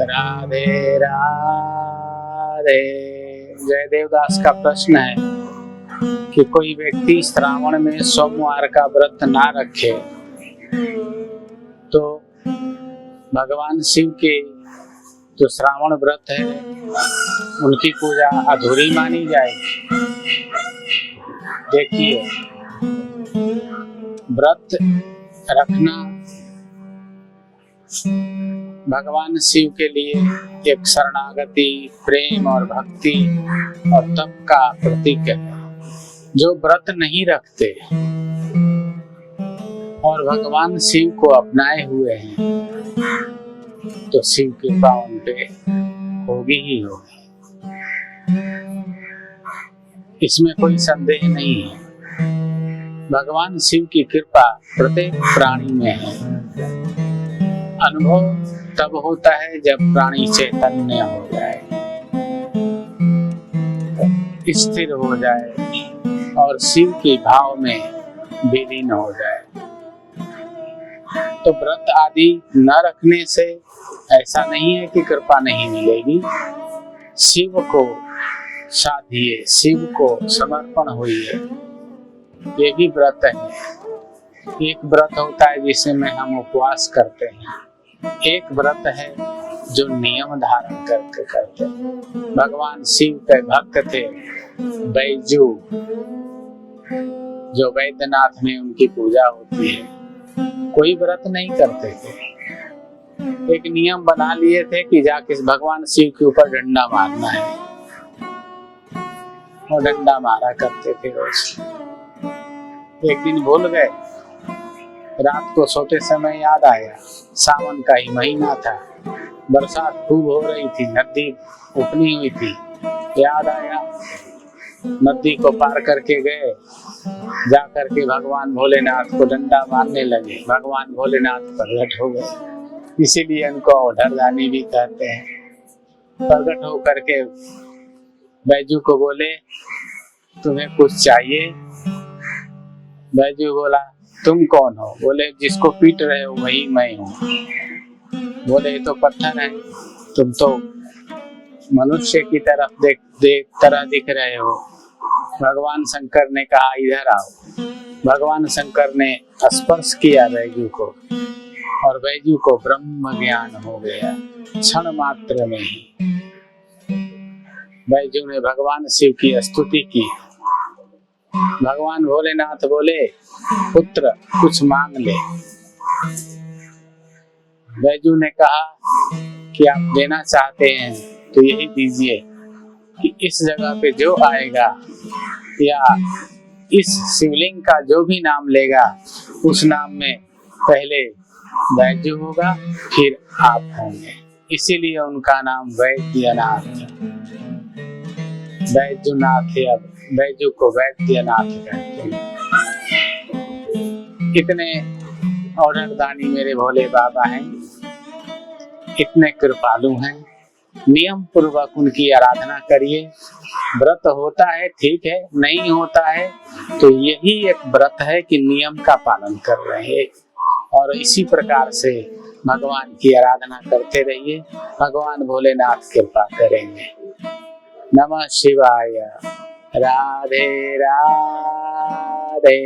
राधे राधे। जयदेवदास का प्रश्न है कि कोई व्यक्ति श्रावण में सोमवार का व्रत ना रखे तो भगवान शिव के जो श्रावण व्रत है उनकी पूजा अधूरी मानी जाएगी। देखिए, व्रत रखना भगवान शिव के लिए एक शरणागति, प्रेम और भक्ति और तप का प्रतीक है। जो व्रत नहीं रखते और भगवान शिव को अपनाए हुए हैं तो शिव कृपा उन पे होगी ही होगी, इसमें कोई संदेह नहीं है। भगवान शिव की कृपा प्रत्येक प्राणी में है। अनुभव तब होता है जब प्राणी चैतन्य हो जाए, स्थिर हो जाए और शिव के भाव में विलीन हो जाए। तो व्रत आदि न रखने से ऐसा नहीं है कि कृपा नहीं मिलेगी। शिव को साधिए, शिव को समर्पण होइए, ये भी व्रत है। एक व्रत होता है जिसमें हम उपवास करते हैं, एक व्रत है जो नियम धारण करके करते हैं। भगवान शिव के भक्त थे बैजू, जो वैद्यनाथ में उनकी पूजा होती है, कोई व्रत नहीं करते थे। एक नियम बना लिए थे कि जाके भगवान शिव के ऊपर डंडा मारना है, और डंडा मारा करते थे रोज। एक दिन भूल गए, रात को सोते समय याद आया, सावन का ही महीना था, बरसात खूब हो रही थी, नदी उफनी हुई थी। याद आया, नदी को पार करके गए, जा करके भगवान भोलेनाथ को डंडा मारने लगे। भगवान भोलेनाथ प्रकट हो गए, इसीलिए उनको औढ़रदानी भी कहते हैं। प्रकट हो करके बैजू को बोले, तुम्हें कुछ चाहिए? बैजू बोला, तुम कौन हो? बोले, जिसको पीट रहे हो वही मैं हूँ। बोले, ये तो पत्थर है, तुम तो मनुष्य की तरफ तरह दिख रहे हो। भगवान शंकर ने कहा, इधर आओ। भगवान शंकर ने स्पर्श किया बैजू को और बैजू को ब्रह्म ज्ञान हो गया क्षण मात्र में ही। बैजू ने भगवान शिव की स्तुति की। भगवान भोलेनाथ बोले, पुत्र कुछ मांग ले। बैजू ने कहा कि आप देना चाहते हैं तो यही दीजिए कि इस जगह पे जो आएगा या इस शिवलिंग का जो भी नाम लेगा, उस नाम में पहले बैजू होगा, फिर आप होंगे। इसीलिए उनका नाम वैद्यनाथ, बैजूनाथ है। अब बैजू को वैद्यनाथ कहते हैं। कितने औढ़रदानी मेरे भोले बाबा हैं, इतने कृपालु हैं। नियम पूर्वक उनकी आराधना करिए। व्रत होता है ठीक है, नहीं होता है तो यही एक व्रत है कि नियम का पालन कर रहे हैं। और इसी प्रकार से भगवान की आराधना करते रहिए, भगवान भोलेनाथ कृपा करेंगे। नमः शिवाय। राधे राधे।